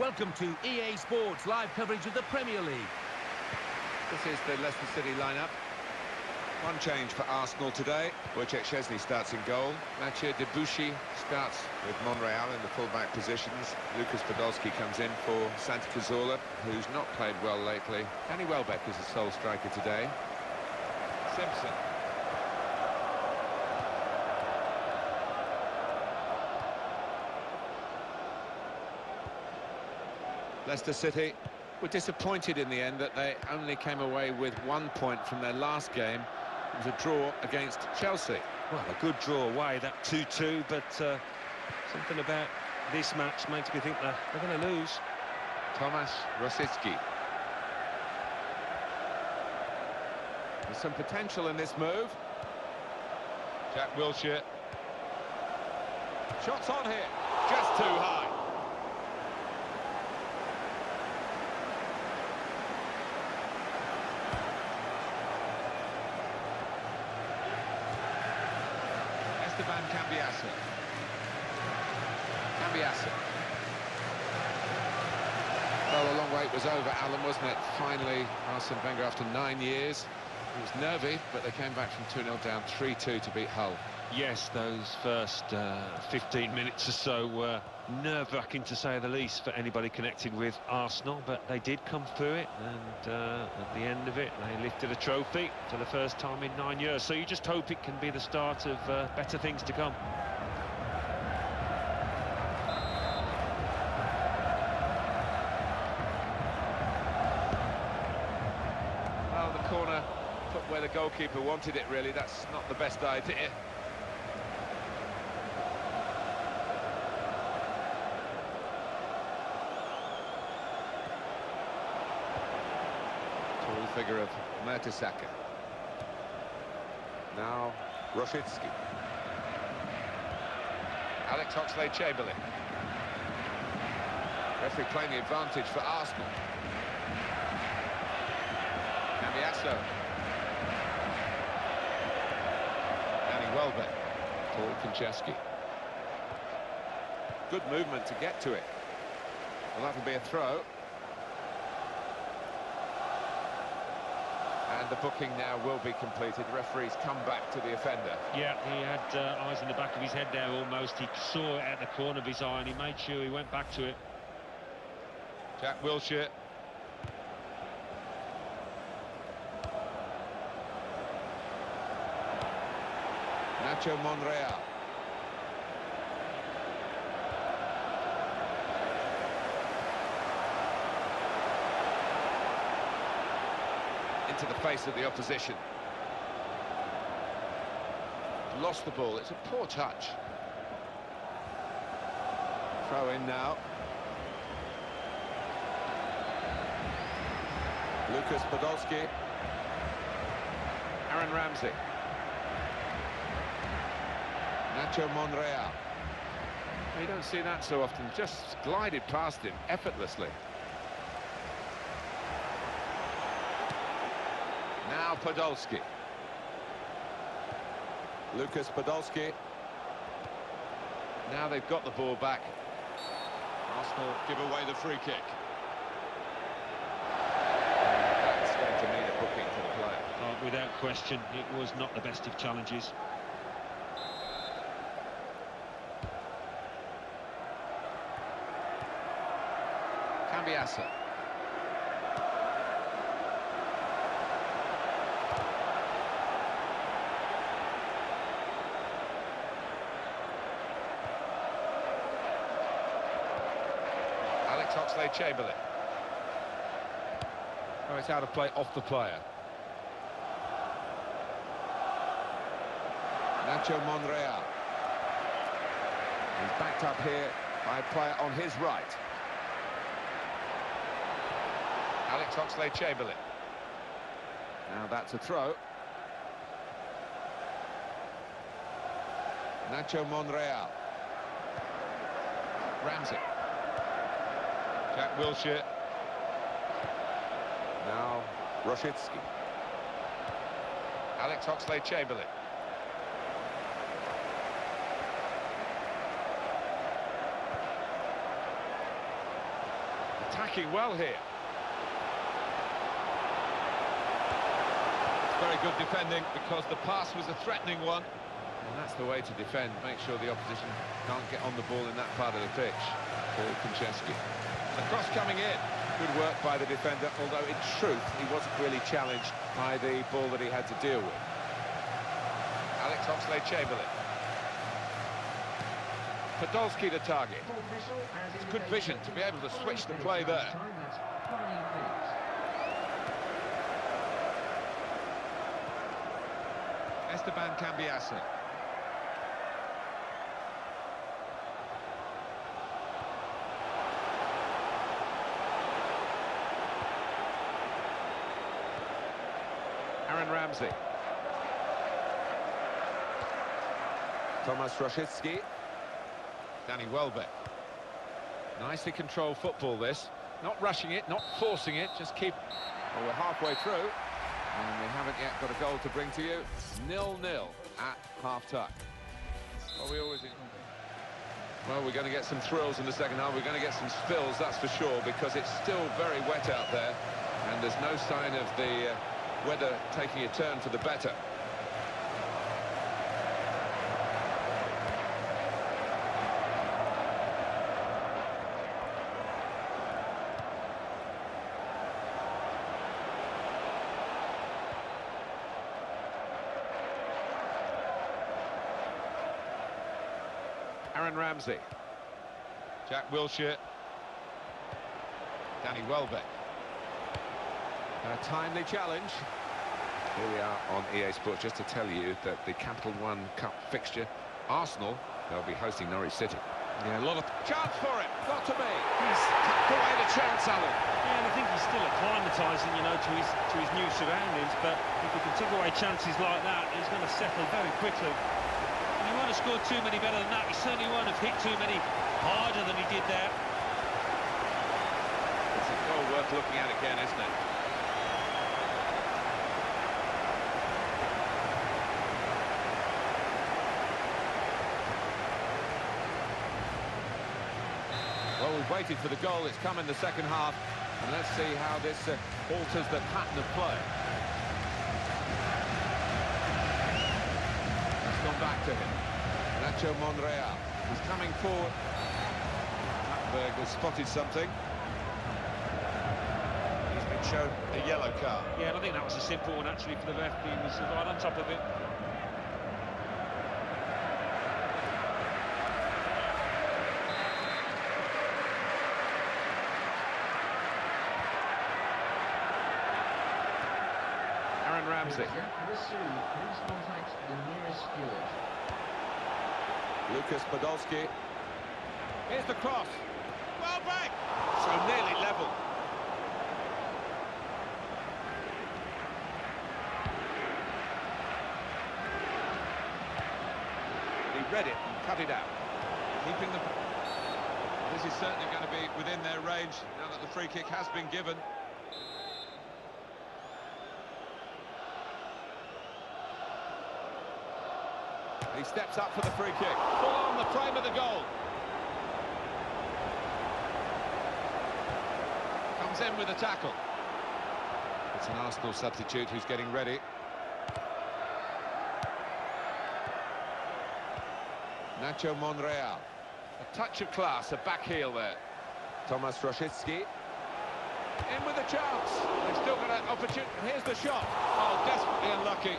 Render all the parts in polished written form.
Welcome to EA Sports live coverage of the Premier League. This is the Leicester City lineup. One change for Arsenal today. Wojciech Szczesny starts in goal. Mathieu Debuchy starts With Monreal in the full-back positions. Lucas Podolski comes in for Santi Cazorla, who's not played well lately. Danny Welbeck is the sole striker today. Simpson. Leicester City Were disappointed in the end that they only came away with 1 point from their last game. It was a draw against Chelsea. Well, a good draw away, that 2-2, but something about this match makes me think that they're going to lose. Tomasz Rosicki. There's some potential in this move. Jack Wilshere. Shots on here. Just too high. Cambiasso. Well, a long wait was over, Alan, wasn't it? Finally, Arsene Wenger, after 9 years, he was nervy, but they came back from 2-0 down, 3-2 to beat Hull. Yes, those first 15 minutes or so were nerve-wracking, to say the least, for anybody connected with Arsenal, but they did come through it, and at the end of it, they lifted a trophy for the first time in 9 years. So you just hope it can be the start of better things to come. Well, the corner put where the goalkeeper wanted it, really. That's not the best idea. Figure of Mertesacker. Now Rosicki. Alex Oxlade-Chamberlain. Referee playing the advantage for Arsenal. Cambiasso. Danny Welbeck. Paul Konchesky. Good movement to get to it. Well, that'll be a throw. And the booking now will be completed. The referee's come back to the offender. Yeah, he had eyes in the back of his head there almost. He saw it at the corner of his eye and he made sure he went back to it. Jack Wilshere. Nacho Monreal. Into the face of the opposition. Lost the ball. It's a poor touch. Throw in now. Lucas Podolski. Aaron Ramsey. Nacho Monreal. You don't see that so often. Just glided past him effortlessly. Now Podolski. Lucas Podolski. Now they've got the ball back. Arsenal give away the free kick. That's going to need a booking for the player. Oh, without question, it was not the best of challenges. Cambiasso. Alex Oxlade-Chamberlain. Oh, it's out of play off the player. Nacho Monreal. He's backed up here by a player on his right. Alex Oxlade-Chamberlain. Now that's a throw. Nacho Monreal. Ramsey. Jack Wilshere. Now Rosicki. Alex Oxlade-Chamberlain. attacking well here. Very good defending, because the pass was a threatening one. And that's the way to defend, make sure the opposition can't get on the ball in that part of the pitch. Paul Konchesky. The cross coming in. Good work by the defender, although in truth he wasn't really challenged by the ball that he had to deal with. Alex Oxlade-Chamberlain. Podolski the target. It's good vision to be able to switch the play there. Esteban Cambiasso. Aaron Ramsey. Tomasz Rosiecki. Danny Welbeck. Nicely controlled football, this. Not rushing it, not forcing it, just keep... Well, we're halfway through, and we haven't yet got a goal to bring to you. 0-0 at half-time. Well, we're going to get some thrills in the second half. We're going to get some spills, that's for sure, because it's still very wet out there, and there's no sign of the weather taking a turn for the better. Aaron Ramsey. Jack Wilshere. Danny Welbeck. A timely challenge. Here we are on EA Sports, just to tell you that the Capital One Cup fixture, Arsenal, they'll be hosting Norwich City. Yeah, a lot of Chance for him, got to be. He's Tucked away the chance, Alan. Yeah, and I think he's still acclimatising, you know, to his new surroundings. But if he can take away chances like that, he's going to settle very quickly. And he won't have scored too many better than that. He certainly won't have hit too many harder than he did there. It's a goal worth looking at again, isn't it? Well, we've waited for the goal. It's come in the second half. And let's see how this alters the pattern of play. That's gone back to him. Nacho Monreal. He's coming forward. Blackberg has spotted something. He's been shown a yellow card. Yeah, and I think that was a simple one, actually, for the ref. He was right on top of it. Aaron Ramsey. Lucas Podolski. Here's the cross. Well back. So nearly level. He read it and cut it out. keeping the... This is certainly going to be within their range now that the free kick has been given. He steps up for the free kick. Full on the frame of the goal. Comes in with a tackle. It's an Arsenal substitute who's getting ready. Nacho Monreal. A touch of class, a back heel there. Tomasz Rosiecki. In with a chance. They've still got an opportunity. Here's the shot. Oh, desperately unlucky.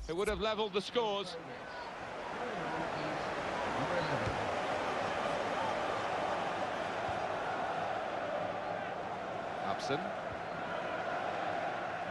It would have levelled the scores. Upson.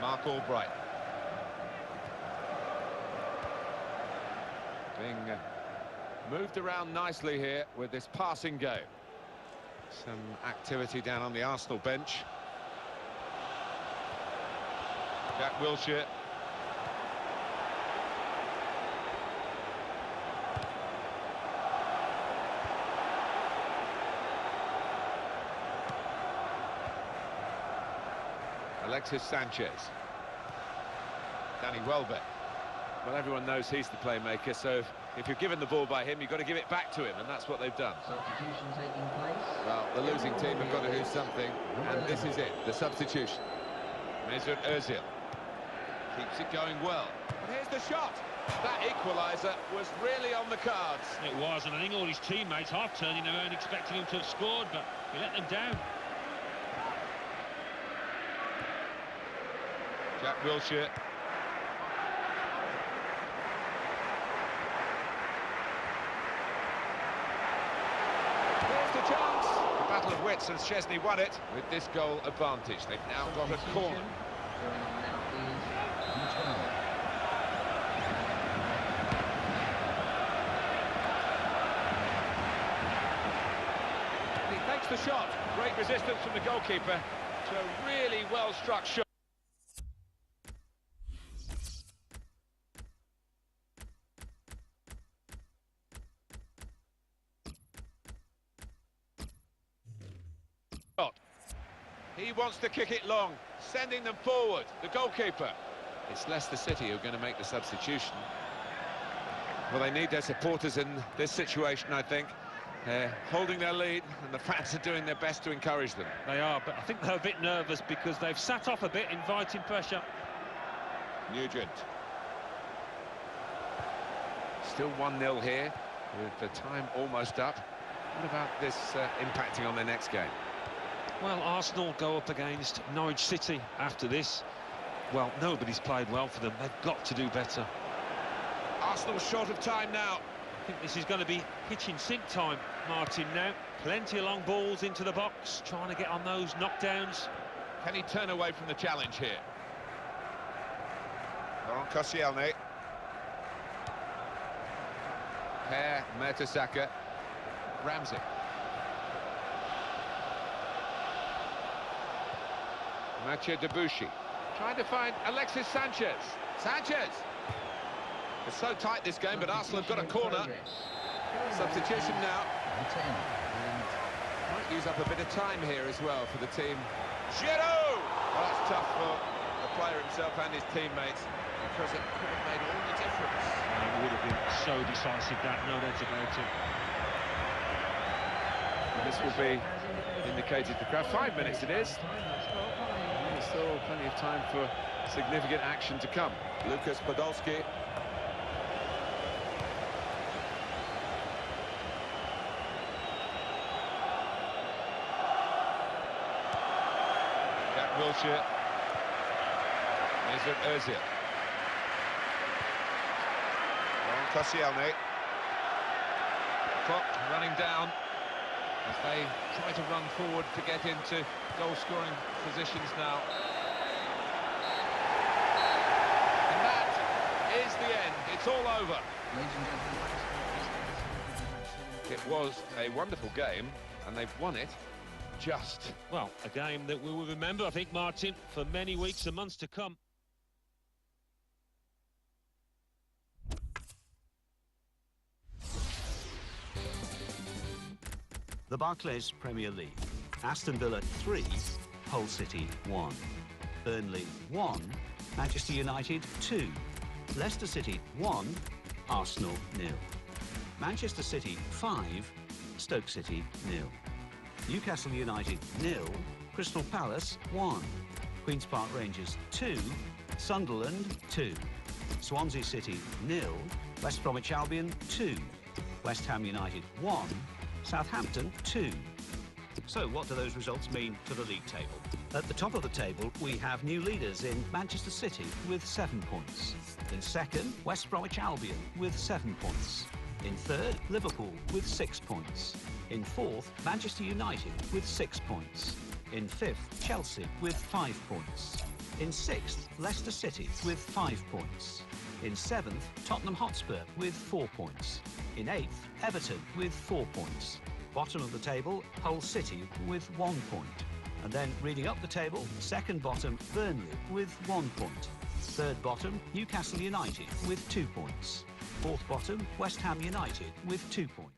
Mark Albright. Being moved around nicely here with this passing game. Some activity down on the Arsenal bench. Jack Wilshere. Alexis Sanchez. Danny Welbeck. Well, everyone knows he's the playmaker, so if you're given the ball by him, you've got to give it back to him, and that's what they've done. Substitution taking place. Well, the losing team have got to do something, and this is it, the substitution. Mesut Ozil keeps it going well. And here's the shot. That equaliser was really on the cards. It was, and I think all his teammates half turning around expecting him to have scored, but he let them down. Jack Wilshere. Here's the chance. The battle of wits, and Szczesny won it. With this goal advantage, they've now got a corner. Going on now is number 12. He takes the shot. Great resistance from the goalkeeper to a really well-struck shot. He wants to kick it long, sending them forward, the goalkeeper. It's Leicester City who are going to make the substitution. Well, they need their supporters in this situation, I think. They're holding their lead, and the fans are doing their best to encourage them. They are, but I think they're a bit nervous because they've sat off a bit, inviting pressure. Nugent. Still 1-0 here, with the time almost up. What about this impacting on their next game? Well, Arsenal go up against Norwich City after this. Well, nobody's played well for them. They've got to do better. Arsenal short of time now. I think this is going to be kitchen sink time, Martin, now. Plenty of long balls into the box, trying to get on those knockdowns. Can he turn away from the challenge here? Laurent Koscielny. Per Mertesacker. Ramsey. Mathieu Debuchy. Trying to find Alexis Sanchez. Sanchez! It's so tight this game, but Arsenal have got a corner. Substitution now. Might use up a bit of time here as well for the team. Giroud! Well, that's tough for the player himself and his teammates, because it could have made all the difference. It would have been so decisive, that, no doubt about it. And this will be indicated to the crowd. 5 minutes it is. There's still plenty of time for significant action to come. Lucas Podolski. Jack Wilshere. Mesut Ozil. Laurent Koscielny. Clock running down as they try to run forward to get into goal-scoring positions now. And that is the end. It's all over. It was a wonderful game, and they've won it just. Well, a game that we will remember, I think, Martin, for many weeks and months to come. The Barclays Premier League. Aston Villa 3, Hull City 1. Burnley 1, Manchester United 2. Leicester City 1, Arsenal 0. Manchester City 5, Stoke City 0. Newcastle United 0, Crystal Palace 1. Queen's Park Rangers 2, Sunderland 2. Swansea City 0, West Bromwich Albion 2. West Ham United 1, Southampton 2. So what do those results mean for the league table? At the top of the table, we have new leaders in Manchester City with 7 points. In second, West Bromwich Albion with 7 points. In third, Liverpool with 6 points. In fourth, Manchester United with 6 points. In fifth, Chelsea with 5 points. In sixth, Leicester City with 5 points. In seventh, Tottenham Hotspur with 4 points. In eighth, Everton with 4 points. Bottom of the table, Hull City with 1 point. And then reading up the table, second bottom, Burnley with 1 point. Third bottom, Newcastle United with 2 points. Fourth bottom, West Ham United with 2 points.